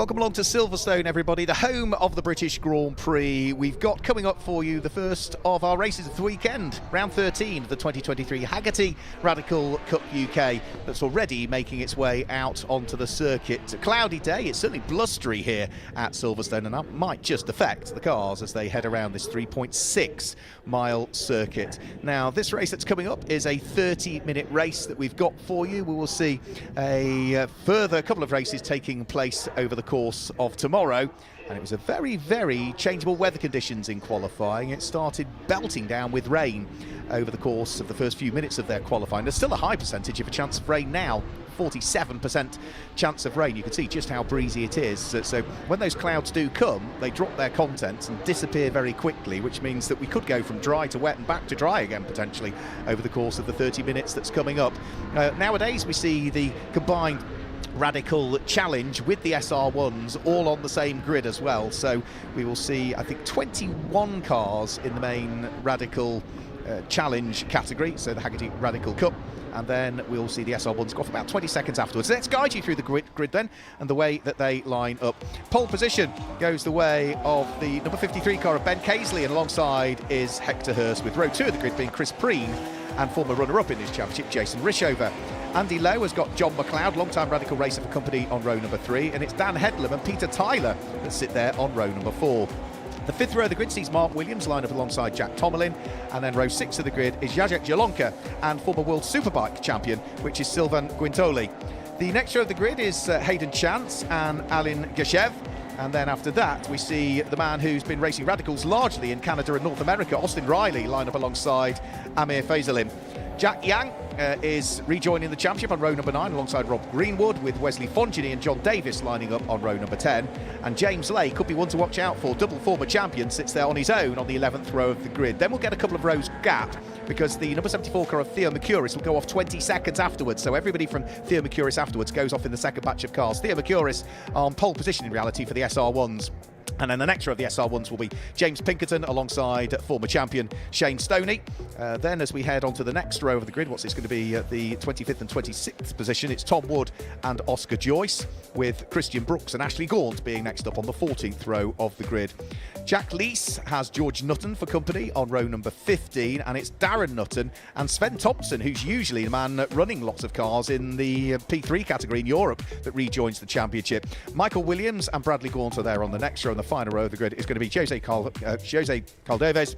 Welcome along to Silverstone, everybody, the home of the British Grand Prix. We've got coming up for you the first of our races of the weekend, round 13 of the 2023 Hagerty Radical Cup UK, that's already making its way out onto the circuit. It's a cloudy day, it's certainly blustery here at Silverstone, and that might just affect the cars as they head around this 3.6 mile circuit. Now, this race that's coming up is a 30-minute race that we've got for you. We will see a further couple of races taking place over the course of tomorrow, and it was a very changeable weather conditions in qualifying. It started belting down with rain over the course of the first few minutes of their qualifying. There's still a high percentage of a chance of rain now, 47% chance of rain. You can see just how breezy it is. So when those clouds do come, they drop their contents and disappear very quickly, which means that we could go from dry to wet and back to dry again potentially over the course of the 30 minutes that's coming up. Nowadays we see the combined Radical Challenge with the SR1s all on the same grid as well, so we will see, I think, 21 cars in the main Radical Challenge category, so the Hagerty Radical Cup, and then we'll see the SR1s go off about 20 seconds afterwards. Let's guide you through the grid then, and the way that they line up. Pole position goes the way of the number 53 car of Ben Caisley, and alongside is Hector Hurst, with row 2 of the grid being Chris Preen and former runner-up in this championship, Jason Rishover. Andy Lowe has got John McLeod, long-time Radical racer for company, on row number 3, and it's Dan Headlam and Peter Tyler that sit there on row number 4. The 5th row of the grid sees Mark Williams line up alongside Jack Tomlin, and then row 6 of the grid is Jacek Jalonka and former World Superbike champion, which is Sylvain Guintoli. The next row of the grid is Hayden Chance and Alin Geshev. And then after that, we see the man who's been racing Radicals largely in Canada and North America, Austin Riley, line up alongside Amir Faisalim. Jack Yang is rejoining the championship on row number 9 alongside Rob Greenwood, with Wesley Fongini and John Davis lining up on row number 10. And James Lay could be one to watch out for. Double former champion sits there on his own on the 11th row of the grid. Then we'll get a couple of rows gap, because the number 74 car of Theo Mercuris will go off 20 seconds afterwards. So everybody from Theo Mercuris afterwards goes off in the second batch of cars. Theo Mercuris on pole position in reality for the SR1s. And then the next row of the SR1s will be James Pinkerton alongside former champion Shane Stoney. Then as we head on to the next row of the grid, what's this going to be at the 25th and 26th position? It's Tom Wood and Oscar Joyce, with Christian Brooks and Ashley Gaunt being next up on the 14th row of the grid. Jack Lees has George Nutton for company on row number 15, and it's Darren Nutton and Sven Thompson, who's usually the man running lots of cars in the P3 category in Europe, that rejoins the championship. Michael Williams and Bradley Gaunt are there on the next row, and the final row of the grid is going to be Jose Caldeves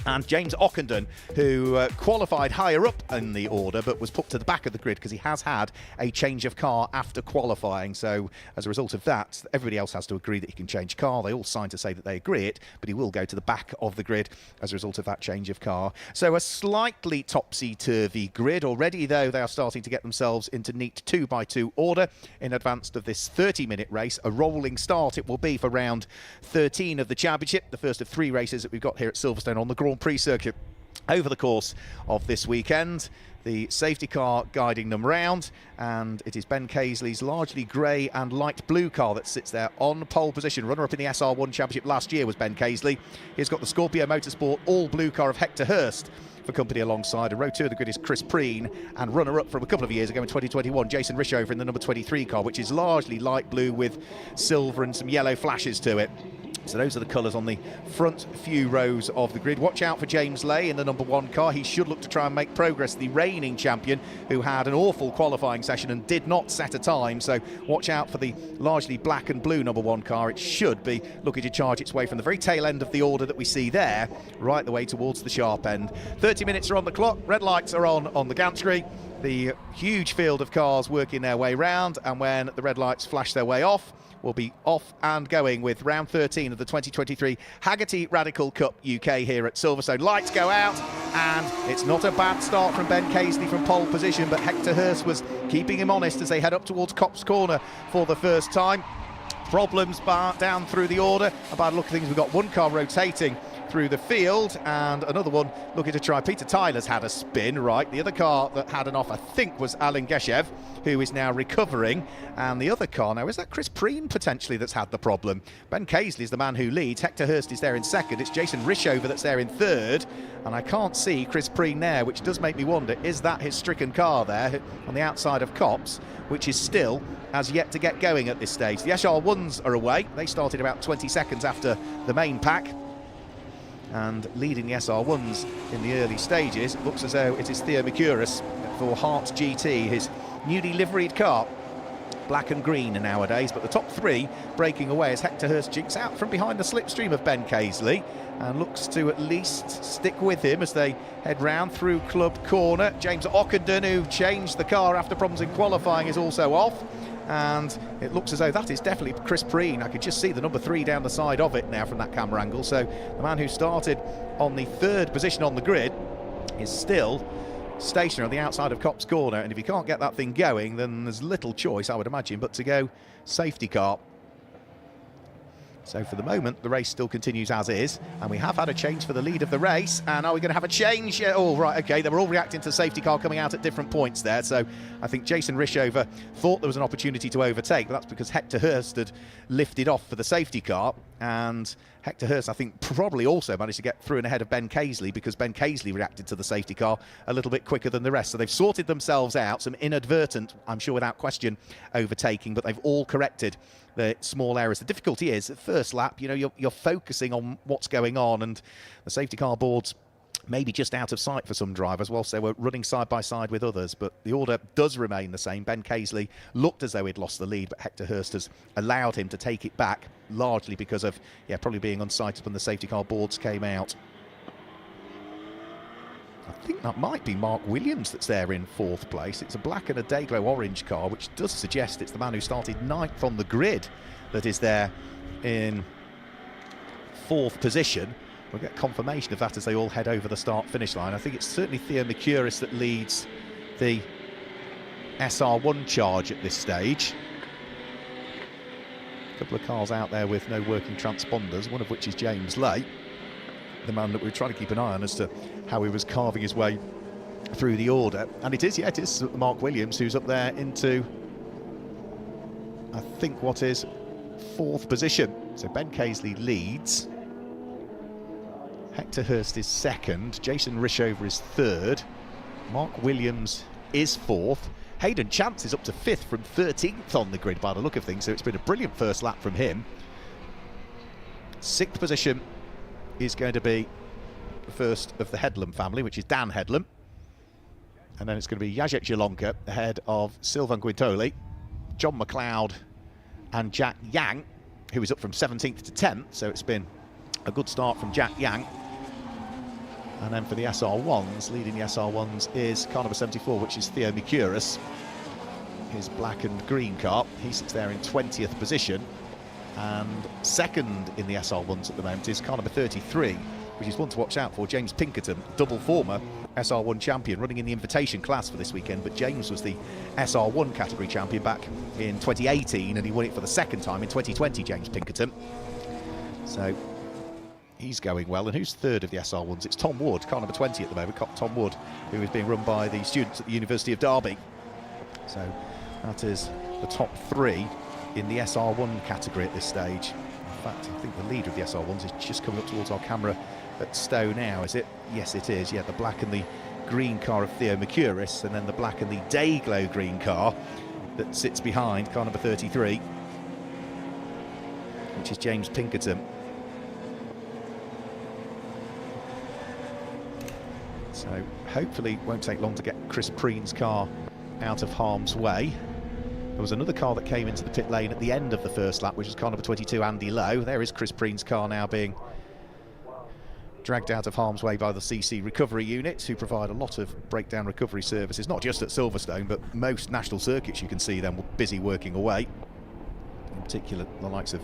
and James Ockenden, who qualified higher up in the order but was put to the back of the grid because he has had a change of car after qualifying. So as a result of that, everybody else has to agree that he can change car. They all sign to say that they agree it, but he will go to the back of the grid as a result of that change of car. So a slightly topsy-turvy grid. Already, though, they are starting to get themselves into neat 2x2 order in advance of this 30-minute race. A rolling start it will be for round 13 of the championship, the first of 3 races that we've got here at Silverstone on the Grand Prix circuit over the course of this weekend. The safety car guiding them round, and it is Ben Caisley's largely grey and light blue car that sits there on pole position. Runner-up in the SR1 championship last year was Ben Caisley. He's got the Scorpio Motorsport all-blue car of Hector Hurst for company alongside. And row 2 of the grid is Chris Preen, and runner-up from a couple of years ago in 2021, Jason Rishover in the number 23 car, which is largely light blue with silver and some yellow flashes to it. So those are the colours on the front few rows of the grid. Watch out for James Lay in the number 1 car. He should look to try and make progress. The reigning champion, who had an awful qualifying session and did not set a time. So watch out for the largely black and blue number 1 car. It should be looking to charge its way from the very tail end of the order that we see there, right the way towards the sharp end. 30 minutes are on the clock. Red lights are on the gantry. The huge field of cars working their way round, and when the red lights flash their way off, will be off and going with round 13 of the 2023 Hagerty Radical Cup UK here at Silverstone. Lights go out, and it's not a bad start from Ben Caisley from pole position, but Hector Hurst was keeping him honest as they head up towards Copse Corner for the first time. Problems down through the order. By the look of things, we've got 1 car rotating through the field, and another one looking to try. Peter Tyler's had a spin, right. The other car that had an off, I think, was Alan Geshev, who is now recovering. And the other car now, is that Chris Preen potentially that's had the problem? Ben Casely is the man who leads. Hector Hurst is there in second. It's Jason Rishover that's there in third. And I can't see Chris Preen there, which does make me wonder, is that his stricken car there on the outside of Copse, which is still has yet to get going at this stage. The SR1s are away. They started about 20 seconds after the main pack. And leading the SR1s in the early stages, it looks as though it is Theo Mercouris for Hart GT, his newly liveried car. Black and green nowadays, but the top three breaking away as Hector Hurst jinks out from behind the slipstream of Ben Casely and looks to at least stick with him as they head round through Club Corner. James Ockenden, who changed the car after problems in qualifying, is also off. And it looks as though that is definitely Chris Preen. I could just see the number 3 down the side of it now from that camera angle. So the man who started on the 3rd position on the grid is still stationary on the outside of Copse Corner. And if you can't get that thing going, then there's little choice, I would imagine, but to go safety car. So for the moment, the race still continues as is, and we have had a change for the lead of the race. And are we going to have a change? Oh, right, okay, they were all reacting to the safety car coming out at different points there. So I think Jason Rishover thought there was an opportunity to overtake, but that's because Hector Hurst had lifted off for the safety car. And Hector Hurst, I think, probably also managed to get through and ahead of Ben Casely, because Ben Casely reacted to the safety car a little bit quicker than the rest. So they've sorted themselves out, some inadvertent, I'm sure without question, overtaking, but they've all corrected the small errors. The difficulty is, at first lap, you know, you're focusing on what's going on, and the safety car boards maybe just out of sight for some drivers whilst they were running side by side with others, but the order does remain the same. Ben Casely looked as though he'd lost the lead, but Hector Hurst has allowed him to take it back, largely because of, yeah, probably being unsighted when the safety car boards came out. I think that might be Mark Williams that's there in 4th place. It's a black and a day-glow orange car, which does suggest it's the man who started 9th on the grid that is there in 4th position. We'll get confirmation of that as they all head over the start-finish line. I think it's certainly Theo Mercouris that leads the SR1 charge at this stage. A couple of cars out there with no working transponders, one of which is James Lay, the man that we were trying to keep an eye on as to how he was carving his way through the order. And it is Mark Williams who's up there into, I think, what is 4th position. So Ben Casely leads. Hector Hurst is 2nd. Jason Rishover is 3rd. Mark Williams is 4th. Hayden Chance is up to 5th from 13th on the grid by the look of things, so it's been a brilliant first lap from him. 6th position is going to be the first of the Headlam family, which is Dan Headlam. And then it's going to be Jacek Zielonka ahead of Sylvain Guintoli, John McLeod and Jack Yang, who is up from 17th to 10th, so it's been a good start from Jack Yang. And then for the SR1s, leading the SR1s is car number 74, which is Theo Mercouris, his black and green car. He sits there in 20th position. And 2nd in the SR1s at the moment is car number 33, which is one to watch out for, James Pinkerton, double former SR1 champion, running in the invitation class for this weekend. But James was the SR1 category champion back in 2018, and he won it for the 2nd time in 2020, James Pinkerton. So he's going well. And who's 3rd of the SR1s? It's Tom Wood, car number 20 at the moment, Tom Wood, who is being run by the students at the University of Derby. So that is the top 3 in the SR1 category at this stage. In fact, I think the leader of the SR1s is just coming up towards our camera at Stowe now, is it? Yes, it is. Yeah, the black and the green car of Theo Mercouris, and then the black and the day-glow green car that sits behind car number 33, which is James Pinkerton. So hopefully it won't take long to get Chris Preen's car out of harm's way. There was another car that came into the pit lane at the end of the first lap, which is car number 22, Andy Lowe. There is Chris Preen's car now being dragged out of harm's way by the CC recovery units, who provide a lot of breakdown recovery services, not just at Silverstone, but most national circuits. You can see them busy working away. In particular, the likes of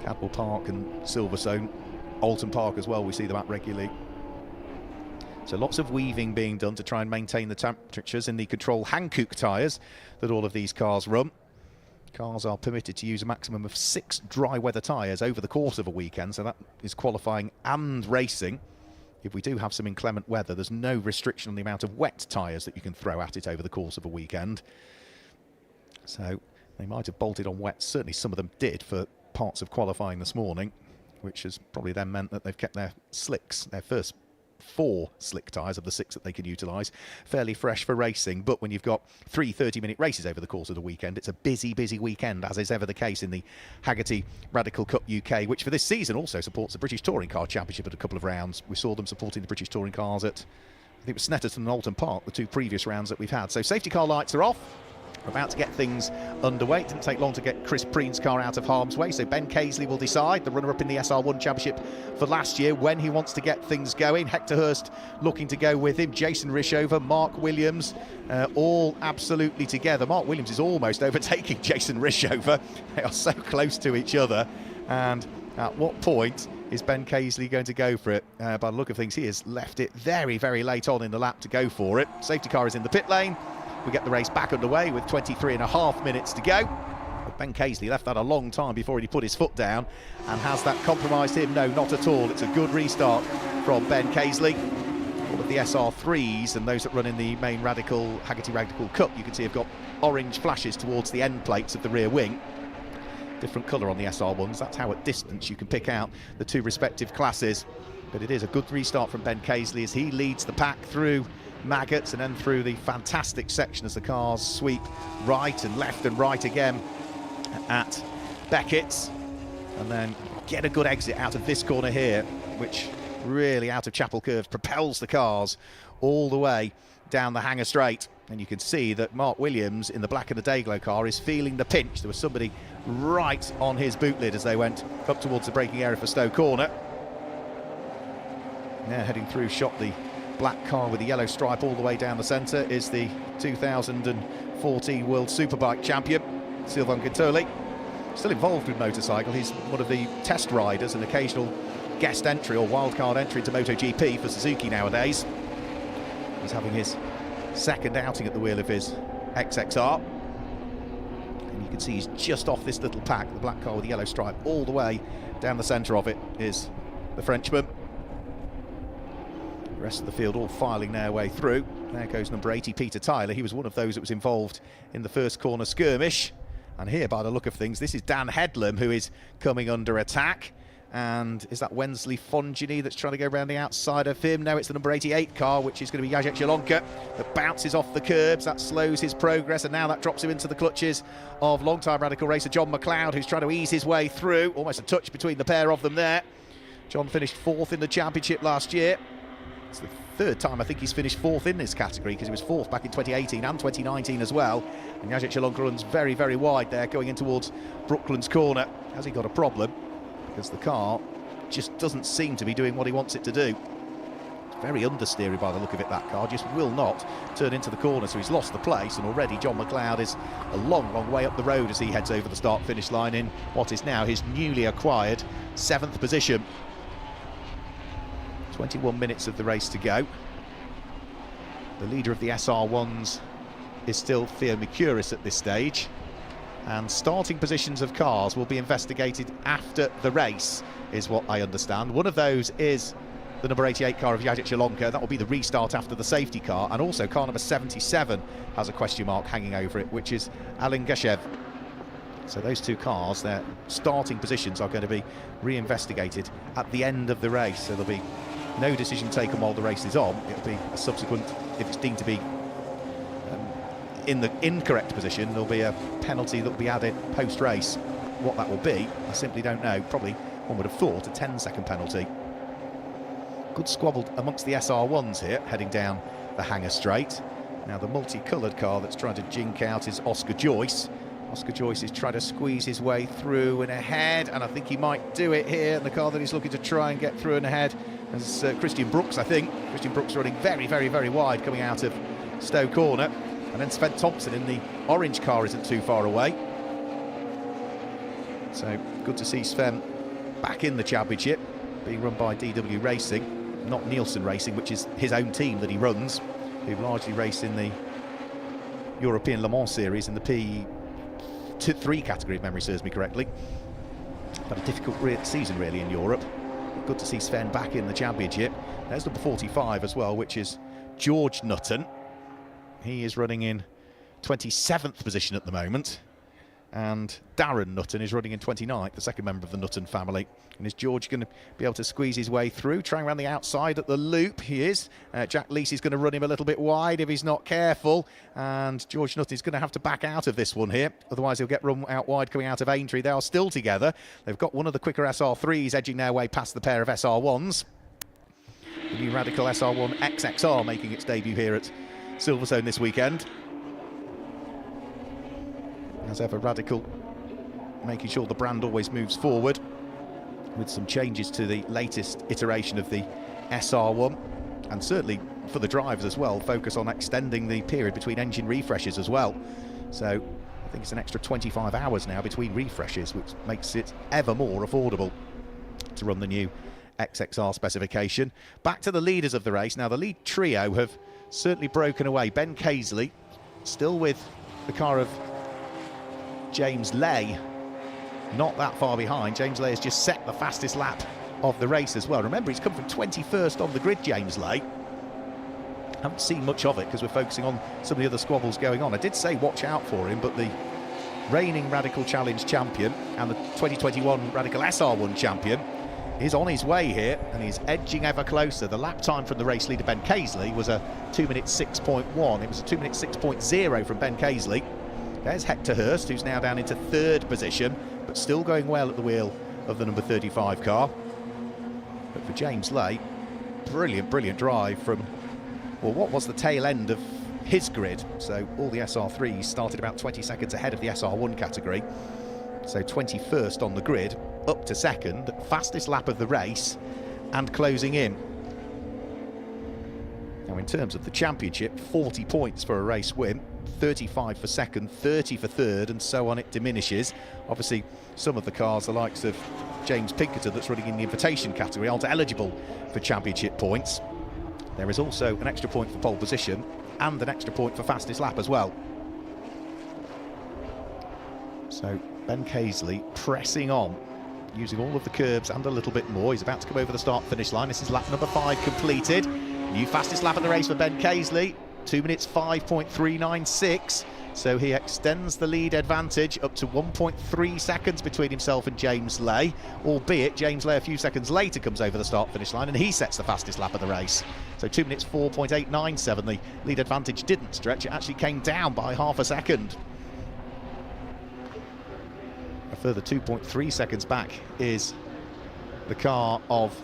Cadwell Park and Silverstone, Alton Park as well, we see them at regularly. So lots of weaving being done to try and maintain the temperatures in the control Hankook tyres that all of these cars run. Cars are permitted to use a maximum of 6 dry weather tyres over the course of a weekend, so that is qualifying and racing. If we do have some inclement weather, there's no restriction on the amount of wet tyres that you can throw at it over the course of a weekend. So they might have bolted on wet. Certainly some of them did for parts of qualifying this morning, which has probably then meant that they've kept their slicks, their first 4 slick tyres of the 6 that they can utilise, fairly fresh for racing. But when you've got 3 30-minute races over the course of the weekend, it's a busy weekend, as is ever the case in the Hagerty Radical Cup UK, which for this season also supports the British Touring Car Championship at a couple of rounds. We saw them supporting the British Touring Cars at, I think it was Snetterton and Alton Park, the 2 previous rounds that we've had. So safety car lights are off. We're about to get things underway. It didn't take long to get Chris Preen's car out of harm's way, so Ben Casely will decide, the runner-up in the SR1 Championship for last year, when he wants to get things going. Hector Hurst looking to go with him, Jason Rishover, Mark Williams, all absolutely together. Mark Williams is almost overtaking Jason Rishover. They are so close to each other, and at what point is Ben Casely going to go for it? By the look of things, he has left it very late on in the lap to go for it. Safety car is in the pit lane. We get the race back underway with 23.5 minutes to go. But Ben Casely left that a long time before he put his foot down. And has that compromised him? No, not at all. It's a good restart from Ben Casely. All of the SR3s and those that run in the main Hagerty Radical Cup, you can see have got orange flashes towards the end plates of the rear wing. Different colour on the SR1s. That's how at distance you can pick out the 2 respective classes. But it is a good restart from Ben Casely as he leads the pack through Maggots and then through the fantastic section as the cars sweep right and left and right again at Beckett's, and then get a good exit out of this corner here, which really out of Chapel Curve propels the cars all the way down the Hanger Straight. And you can see that Mark Williams in the black and the Dayglow car is feeling the pinch. There was somebody right on his boot lid as they went up towards the braking area for Stowe Corner. Now heading through, shot the black car with the yellow stripe all the way down the centre is the 2014 World Superbike champion, Sylvain Guintoli. Still involved with motorcycle. He's one of the test riders, an occasional guest entry or wildcard entry to MotoGP for Suzuki nowadays. He's having his second outing at the wheel of his XXR. And you can see he's just off this little pack, the black car with the yellow stripe all the way down the centre of it is the Frenchman. The rest of the field all filing their way through. There goes number 80, Peter Tyler. He was one of those that was involved in the first corner skirmish. And here, by the look of things, this is Dan Headlam who is coming under attack. And is that Wensley Fongini that's trying to go around the outside of him? No, it's the number 88 car, which is going to be Jacek Jelonka, that bounces off the curbs. That slows his progress, and now that drops him into the clutches of long-time Radical racer John McLeod, who's trying to ease his way through. Almost a touch between the pair of them there. John finished 4th in the championship last year. It's the 3rd time I think he's finished 4th in this category, because he was 4th back in 2018 and 2019 as well. And Jacek Jelonka runs very wide there, going in towards Brooklands Corner. Has he got a problem? Because the car just doesn't seem to be doing what he wants it to do. It's very understeery by the look of it, that car. Just will not turn into the corner, so he's lost the place. And already John McLeod is a long way up the road as he heads over the start-finish line in what is now his newly acquired 7th position. 21 minutes of the race to go. The leader of the SR1s is still Theo Mercuris at this stage, and starting positions of cars will be investigated after the race, is what I understand. One of those is the number 88 car of Jacek Jelonka. That will be the restart after the safety car, and also car number 77 has a question mark hanging over it, which is Alin Geshev. So those 2 cars, their starting positions are going to be re-investigated at the end of the race, so there'll be no decision taken while the race is on. It'll be a subsequent, if it's deemed to be in the incorrect position, there'll be a penalty that will be added post-race. What that will be, I simply don't know. Probably, one would have thought, a 10-second penalty. Good squabble amongst the SR1s here, heading down the Hanger Straight. Now the multicoloured car that's trying to jink out is Oscar Joyce. Oscar Joyce is trying to squeeze his way through and ahead, and I think he might do it here. And the car that he's looking to try and get through and ahead is Christian Brooks, I think. Christian Brooks running very wide coming out of Stowe Corner. And then Sven Thompson in the orange car isn't too far away. So good to see Sven back in the championship, being run by DW Racing, not Nielsen Racing, which is his own team that he runs, who largely race in the European Le Mans series in the 3 category, if memory serves me correctly. But a difficult season really in Europe. Good to see Sven back in the championship. There's number 45 as well, which is George Nutten. He is running in 27th position at the moment. And Darren Nutten is running in 29th, the second member of the Nutten family. And is George going to be able to squeeze his way through? Trying around the outside at the loop, he is. Jack Lees is going to run him a little bit wide if he's not careful. And George Nutten is going to have to back out of this one here. Otherwise, he'll get run out wide coming out of Aintree. They are still together. They've got one of the quicker SR3s edging their way past the pair of SR1s. The new Radical SR1 XXR making its debut here at Silverstone this weekend. As ever, Radical making sure the brand always moves forward with some changes to the latest iteration of the SR1, and certainly for the drivers as well, focus on extending the period between engine refreshes as well. So I think it's an extra 25 hours now between refreshes, which makes it ever more affordable to run the new XXR specification. Back to the leaders of the race. Now the lead trio have certainly broken away. Ben Casely still with the car of James Lay, not that far behind. James Lay has just set the fastest lap of the race as well. Remember, he's come from 21st on the grid, James Lay. Haven't seen much of it because we're focusing on some of the other squabbles going on. I did say watch out for him, but the reigning Radical Challenge champion and the 2021 Radical SR1 champion is on his way here, and he's edging ever closer. The lap time from the race leader Ben Casely was a 2 minute 6.1. It was a 2 minute 6.0 from Ben Casely. There's Hector Hurst, who's now down into 3rd position, but still going well at the wheel of the number 35 car. But for James Lay, brilliant drive from, well, what was the tail end of his grid. So all the SR3s started about 20 seconds ahead of the SR1 category. So 21st on the grid, up to 2nd, fastest lap of the race, and closing in. Now in terms of the championship, 40 points for a race win, 35 for 2nd, 30 for 3rd, and so on it diminishes. Obviously, some of the cars, the likes of James Pinkerton, that's running in the invitation category, aren't eligible for championship points. There is also an extra point for pole position and an extra point for fastest lap as well. So Ben Casely pressing on, using all of the curbs and a little bit more. He's about to come over the start-finish line. This is lap number 5 completed. New fastest lap of the race for Ben Casely, 2 minutes 5.396. So he extends the lead advantage up to 1.3 seconds between himself and James Lay, albeit James Lay a few seconds later comes over the start-finish line and he sets the fastest lap of the race. So 2 minutes 4.897. The lead advantage didn't stretch, it actually came down by half a second. A further 2.3 seconds back is the car of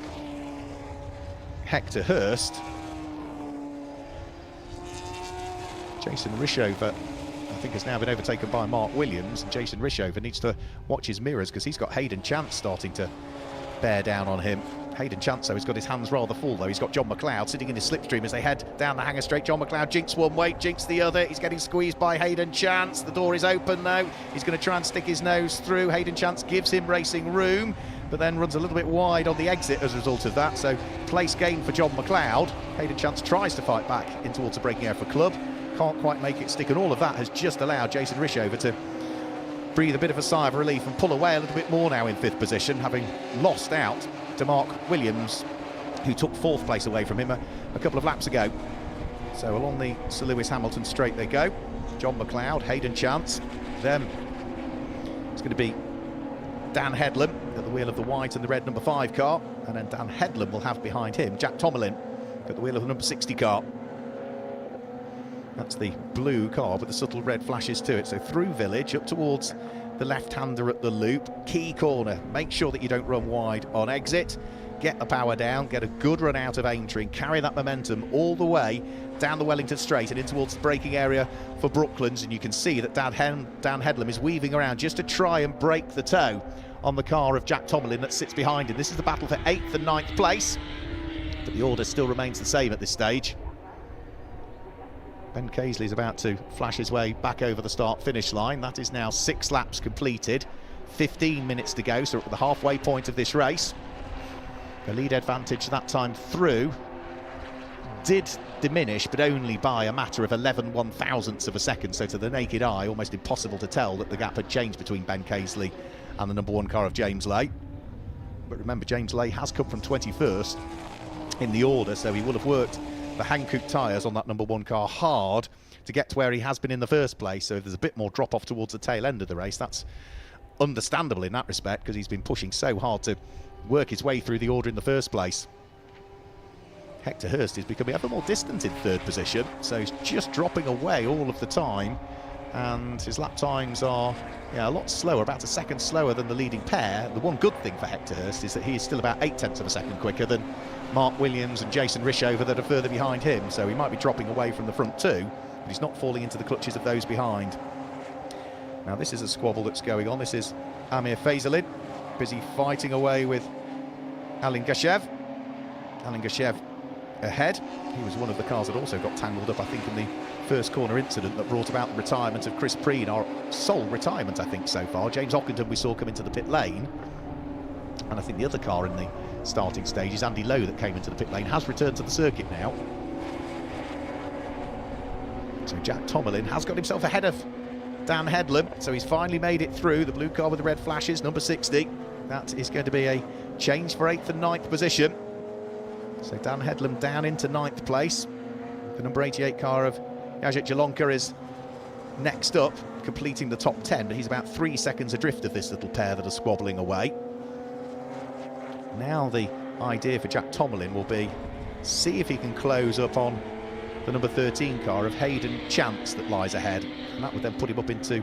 Hector Hurst. Jason Rishover, I think, has now been overtaken by Mark Williams, and Jason Rishover needs to watch his mirrors because he's got Hayden Chance starting to bear down on him. Hayden Chance, though, has got his hands rather full, though. He's got John McLeod sitting in his slipstream as they head down the hanger straight. John McLeod jinks one way, jinks the other. He's getting squeezed by Hayden Chance. The door is open, though. He's going to try and stick his nose through. Hayden Chance gives him racing room, but then runs a little bit wide on the exit as a result of that. So place gain for John McLeod. Hayden Chance tries to fight back in towards the braking area for Club. Can't quite make it stick, and all of that has just allowed Jason Rishover to breathe a bit of a sigh of relief and pull away a little bit more now in 5th position, having lost out to Mark Williams, who took 4th place away from him a couple of laps ago. So along the Sir Lewis Hamilton straight they go. John McLeod, Hayden Chance. Then it's going to be Dan Headlam at the wheel of the white and the red number 5 car, and then Dan Headlam will have behind him Jack Tomlin at the wheel of the number 60 car. That's the blue car with the subtle red flashes to it. So through Village, up towards the left-hander at the loop. Key corner. Make sure that you don't run wide on exit. Get the power down, get a good run out of Aintree, and carry that momentum all the way down the Wellington Straight and in towards the braking area for Brooklands. And you can see that Dan Headlam is weaving around just to try and break the toe on the car of Jack Tomlin that sits behind him. This is the battle for 8th and 9th place, but the order still remains the same at this stage. Ben Casely's about to flash his way back over the start-finish line. That is now 6 laps completed, 15 minutes to go, so we're at the halfway point of this race. The lead advantage that time through did diminish, but only by a matter of 11 1/1000ths of a second. So to the naked eye, almost impossible to tell that the gap had changed between Ben Caisley and the number 1 car of James Lay. But remember, James Lay has come from 21st in the order, so he will have worked the Hankook tyres on that number 1 car hard to get to where he has been in the first place. So if there's a bit more drop off towards the tail end of the race, that's understandable in that respect, because he's been pushing so hard to work his way through the order in the first place. Hector Hurst is becoming ever more distant in 3rd position, so he's just dropping away all of the time, and his lap times are a lot slower, about a second slower than the leading pair. The one good thing for Hector Hurst is that he is still about 0.8 of a second quicker than Mark Williams and Jason Rishover that are further behind him, so he might be dropping away from the front two, but he's not falling into the clutches of those behind. Now this is a squabble that's going on. This is Amir Faisalin, busy fighting away with Alin Gashev. Alin Gashev ahead. He was one of the cars that also got tangled up, I think, in the first corner incident that brought about the retirement of Chris Preen, our sole retirement, I think, so far. James Ockenden we saw come into the pit lane, and I think the other car in the starting stage is Andy Lowe that came into the pit lane, has returned to the circuit now. So Jack Tomlin has got himself ahead of Dan Headlam, so he's finally made it through. The blue car with the red flashes, number 60. That is going to be a change for 8th and 9th position. So Dan Headlam down into 9th place. The number 88 car of Jacek Jalonka is next up, completing the top 10, but he's about 3 seconds adrift of this little pair that are squabbling away. Now the idea for Jack Tomlin will be see if he can close up on the number 13 car of Hayden Chance that lies ahead, and that would then put him up into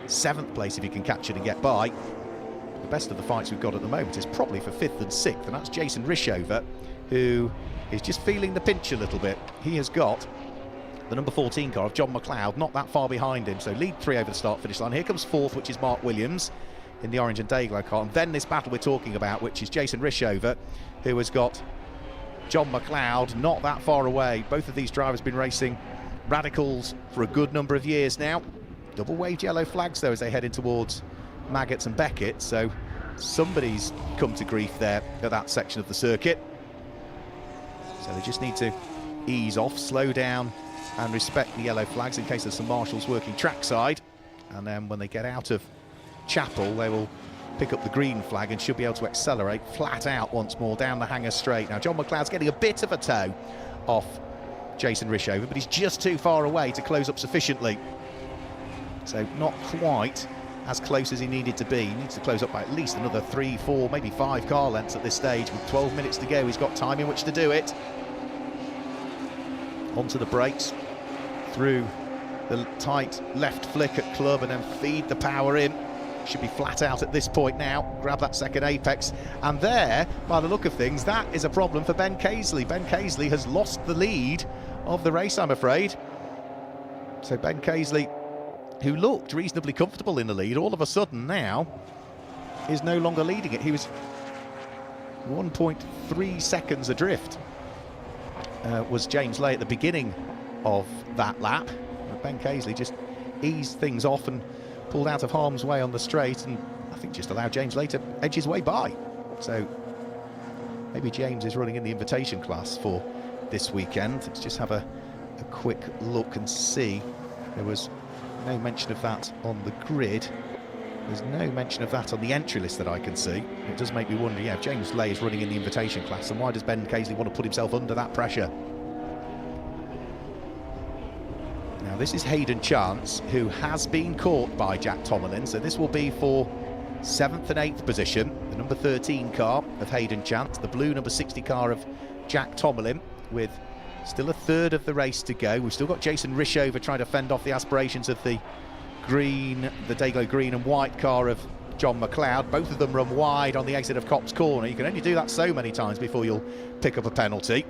7th place if he can catch it and get by. The best of the fights we've got at the moment is probably for 5th and 6th, and that's Jason Rishover, who is just feeling the pinch a little bit. He has got the number 14 car of John McLeod not that far behind him, so lead 3 over the start finish line. Here comes 4th, which is Mark Williams in the orange and Dayglow car, and then this battle we're talking about, which is Jason Rishover, who has got John McLeod not that far away. Both of these drivers have been racing Radicals for a good number of years now. Double waved yellow flags though as they head in towards Maggots and Beckett, so somebody's come to grief there at that section of the circuit. So they just need to ease off, slow down and respect the yellow flags in case there's some marshals working trackside, and then when they get out of Chapel they will pick up the green flag and should be able to accelerate flat out once more down the hanger straight. Now John McLeod's getting a bit of a toe off Jason Rishover, but he's just too far away to close up sufficiently, so not quite as close as he needed to be. He needs to close up by at least another 3, 4, maybe 5 car lengths at this stage. With 12 minutes to go, he's got time in which to do it. Onto the brakes, through the tight left flick at club, and then feed the power in. Should be flat out at this point now. Grab that second apex, and there, by the look of things, that is a problem for Ben Caisley. Ben Caisley has lost the lead of the race, I'm afraid. So Ben Caisley, who looked reasonably comfortable in the lead, all of a sudden now is no longer leading it. He was 1.3 seconds adrift, was James Lay at the beginning of that lap. But Ben Caisley just eased things off and pulled out of harm's way on the straight, and I think just allowed James Lay to edge his way by. So maybe James is running in the invitation class for this weekend. Let's just have a quick look and see. There was no mention of that on the grid. There's no mention of that on the entry list that I can see. It does make me wonder, yeah, if James Lay is running in the invitation class, then why does Ben Caisley want to put himself under that pressure? Now this is Hayden Chance, who has been caught by Jack Tomlin, so this will be for 7th and 8th position. The number 13 car of Hayden Chance, the blue number 60 car of Jack Tomlin, with still a third of the race to go. We've still got Jason Rishover trying to fend off the aspirations of the green, the Dayglow green and white car of John McLeod. Both of them run wide on the exit of Copse Corner. You can only do that so many times before you'll pick up a penalty.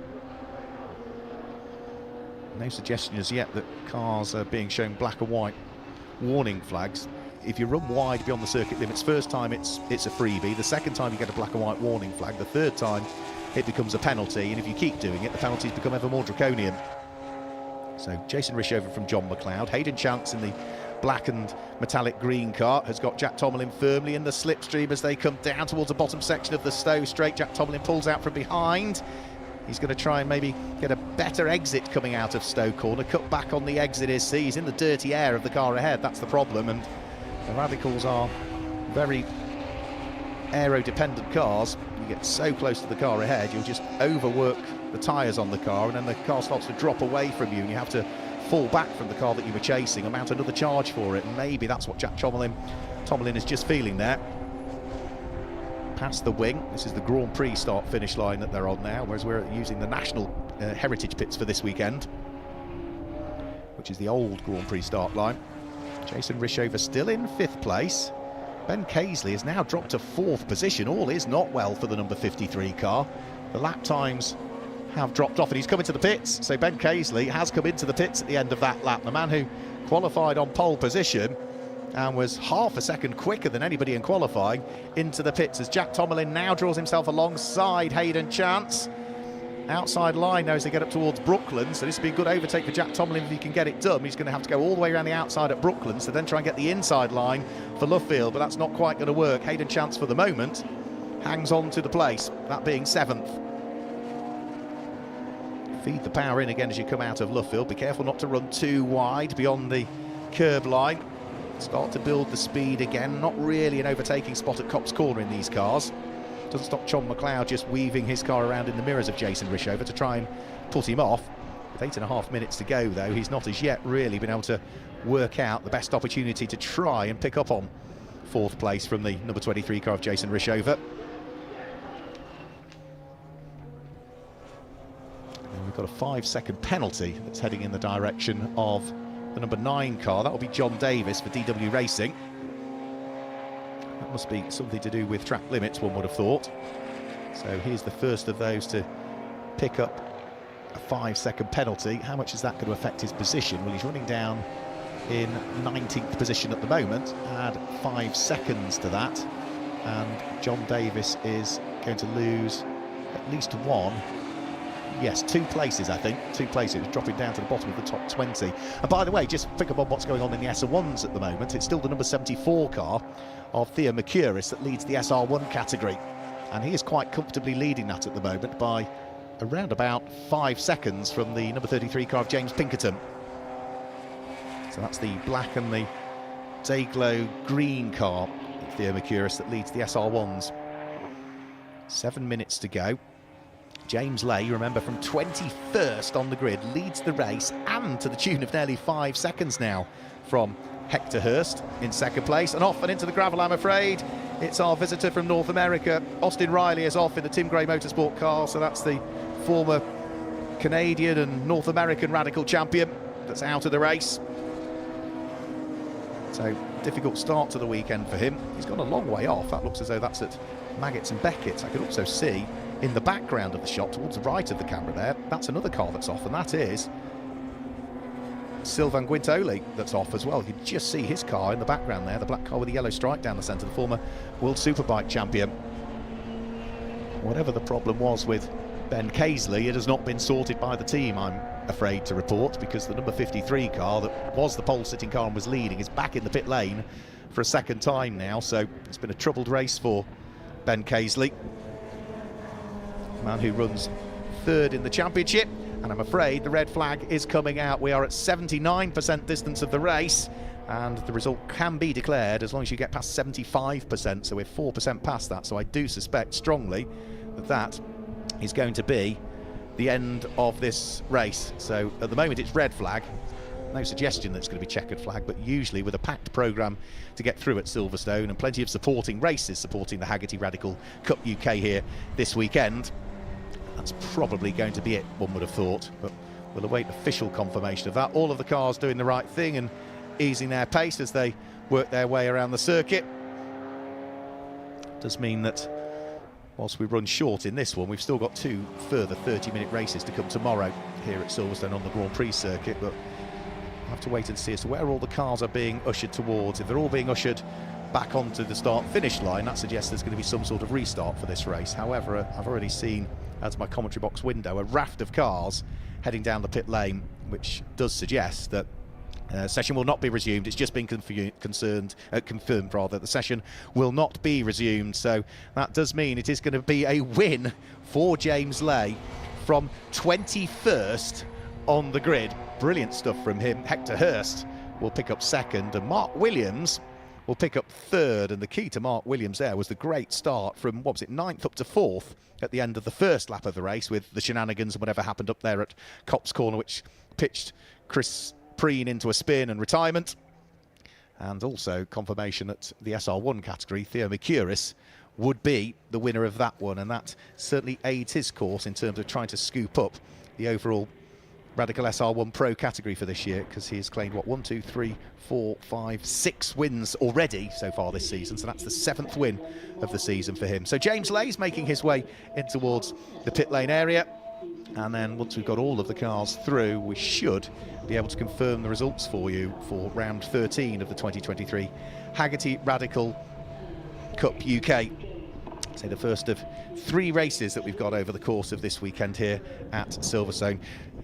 No suggestion as yet that cars are being shown black and white warning flags. If you run wide beyond the circuit limits, first time it's a freebie, the second time you get a black and white warning flag, the third time it becomes a penalty, and if you keep doing it, the penalties become ever more draconian. So Jason Rishover from John McLeod. Hayden Chance in the black and metallic green car has got Jack Tomlin firmly in the slipstream as they come down towards the bottom section of the Stowe straight. Jack Tomlin pulls out from behind. He's going to try and maybe get a better exit coming out of Stowe Corner. Cut back on the exit is C. He's in the dirty air of the car ahead. That's the problem. And the Radicals are very aero-dependent cars. You get so close to the car ahead, you'll just overwork the tyres on the car, and then the car starts to drop away from you, and you have to fall back from the car that you were chasing and mount another charge for it. And maybe that's what Jack Tomlin is just feeling there. Past the wing. This is the Grand Prix start-finish line that they're on now, whereas we're using the National Heritage pits for this weekend, which is the old Grand Prix start line. Jason Rishover still in 5th place. Ben Casely has now dropped to 4th position. All is not well for the number 53 car. The lap times have dropped off, and he's come into the pits. So Ben Casely has come into the pits at the end of that lap. The man who qualified on pole position and was half a second quicker than anybody in qualifying into the pits, as Jack Tomlin now draws himself alongside Hayden Chance. Outside line now as they get up towards Brooklands, so this would be a good overtake for Jack Tomlin if he can get it done. He's going to have to go all the way around the outside at Brooklands to then try and get the inside line for Luffield, but that's not quite going to work. Hayden Chance for the moment hangs on to the place, that being 7th. Feed the power in again as you come out of Luffield. Be careful not to run too wide beyond the curb line. Start to build the speed again. Not really an overtaking spot at Cops Corner in these cars. Doesn't stop John McLeod just weaving his car around in the mirrors of Jason Rishover to try and put him off. With 8.5 minutes to go, though, he's not as yet really been able to work out the best opportunity to try and pick up on 4th place from the number 23 car of Jason Rishover. And we've got a 5-second penalty that's heading in the direction of the number 9 car. That will be John Davis for DW Racing. That must be something to do with track limits, one would have thought. So here's the first of those to pick up a 5-second penalty. How much is that going to affect his position? Well, he's running down in 19th position at the moment. Add 5 seconds to that, and John Davis is going to lose at least one. Yes, 2 places, I think. 2 places, dropping down to the bottom of the top 20. And by the way, just think about what's going on in the SR1s at the moment. It's still the number 74 car of Theo Mercuris that leads the SR1 category. And he is quite comfortably leading that at the moment by around about 5 seconds from the number 33 car of James Pinkerton. So that's the black and the Dayglow green car of Theo Mercuris that leads the SR1s. 7 minutes to go. James Lay, remember, from 21st on the grid, leads the race, and to the tune of nearly 5 seconds now from Hector Hurst in 2nd place. And off and into the gravel, I'm afraid. It's our visitor from North America. Austin Riley is off in the Tim Gray Motorsport car, so that's the former Canadian and North American Radical champion that's out of the race. So, difficult start to the weekend for him. He's gone a long way off. That looks as though that's at Maggots and Beckett's. I could also see in the background of the shot, towards the right of the camera there, that's another car that's off, and that is Sylvain Guintoli that's off as well. You can just see his car in the background there, the black car with the yellow stripe down the centre, the former World Superbike champion. Whatever the problem was with Ben Casely, it has not been sorted by the team, I'm afraid to report, because the number 53 car that was the pole-sitting car and was leading is back in the pit lane for a 2nd time now, so it's been a troubled race for Ben Casely. Man who runs 3rd in the championship, and I'm afraid the red flag is coming out. We are at 79% distance of the race, and the result can be declared as long as you get past 75%, so we're 4% past that. So I do suspect strongly that that is going to be the end of this race. So at the moment it's red flag, no suggestion that it's going to be checkered flag, but usually with a packed programme to get through at Silverstone and plenty of supporting races supporting the Hagerty Radical Cup UK here this weekend, that's probably going to be it, one would have thought, but we'll await official confirmation of that. All of the cars doing the right thing and easing their pace as they work their way around the circuit. Does mean that whilst we run short in this one, we've still got 2 further 30-minute races to come tomorrow here at Silverstone on the Grand Prix circuit, but we'll have to wait and see as to where all the cars are being ushered towards. If they're all being ushered back onto the start-finish line, that suggests there's going to be some sort of restart for this race. However, I've already seen, as my commentary box window, a raft of cars heading down the pit lane, which does suggest that session will not be resumed. It's just been confirmed rather. The session will not be resumed, so that does mean it is going to be a win for James Lay from 21st on the grid. Brilliant stuff from him. Hector Hurst will pick up second, and Mark Williams will pick up third. And the key to Mark Williams there was the great start from, what was it, 9th up to 4th at the end of the first lap of the race, with the shenanigans and whatever happened up there at Copse Corner, which pitched Chris Preen into a spin and retirement. And also confirmation that the SR1 category, Theo Mercuris would be the winner of that one, and that certainly aids his course in terms of trying to scoop up the overall Radical SR1 Pro category for this year, because he has claimed, what, 1, 2, 3, 4, 5, 6 wins already so far this season, so that's the 7th win of the season for him. So James Lay's making his way in towards the pit lane area, and then once we've got all of the cars through, we should be able to confirm the results for you for round 13 of the 2023 Hagerty Radical Cup UK. So the first of 3 races that we've got over the course of this weekend here at Silverstone.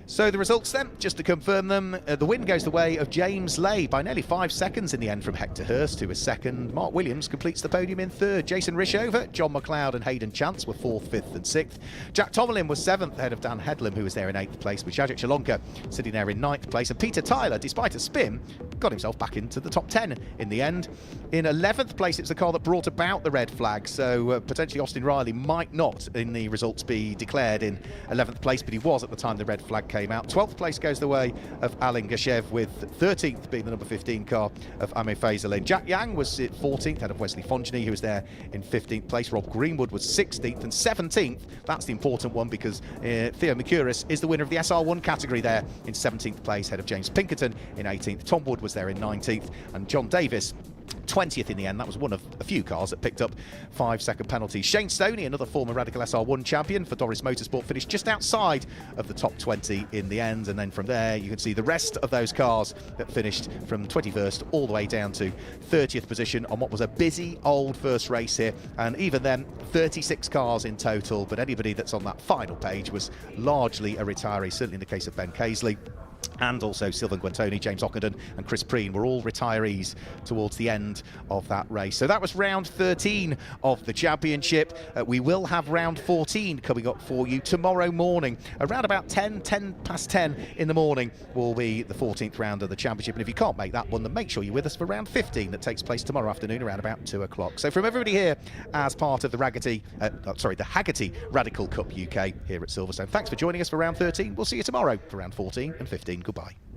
So the results then, just to confirm them, the win goes the way of James Lay by nearly 5 seconds in the end from Hector Hurst, who was second. Mark Williams completes the podium in third. Jason Rishover, John McLeod and Hayden Chance were 4th, 5th and 6th. Jack Tomlin was 7th ahead of Dan Headlam, who was there in 8th place, with Jacek Shalonka sitting there in 9th place. And Peter Tyler, despite a spin, got himself back into the top 10 in the end. In 11th place, it's the car that brought about the red flag, so potentially Austin Riley might not in the results be declared in 11th place, but he was at the time the red flag came out. 12th place goes the way of Alan Gashev, with 13th being the number 15 car of Ame Faisalin. Jack Yang was at 14th ahead of Wesley Fongenay, who was there in 15th place. Rob Greenwood was 16th, and 17th, that's the important one, because Theo Mercuris is the winner of the SR1 category there in 17th place ahead of James Pinkerton in 18th. Tom Wood was there in 19th, and John Davis 20th in the end. That was one of a few cars that picked up 5-second penalties. Shane Stoney, another former Radical SR1 champion for Doris Motorsport, finished just outside of the top 20 in the end, and then from there you can see the rest of those cars that finished from 21st all the way down to 30th position on what was a busy old first race here, and even then 36 cars in total, but anybody that's on that final page was largely a retiree, certainly in the case of Ben Casely. And also Sylvain Guantoni, James Ockenden and Chris Preen were all retirees towards the end of that race. So that was round 13 of the championship. We will have round 14 coming up for you tomorrow morning. Around about 10 past 10 in the morning will be the 14th round of the championship. And if you can't make that one, then make sure you're with us for round 15 that takes place tomorrow afternoon around about 2 o'clock. So from everybody here as part of the Hagerty Radical Cup UK here at Silverstone, thanks for joining us for round 13. We'll see you tomorrow for round 14 and 15. Goodbye.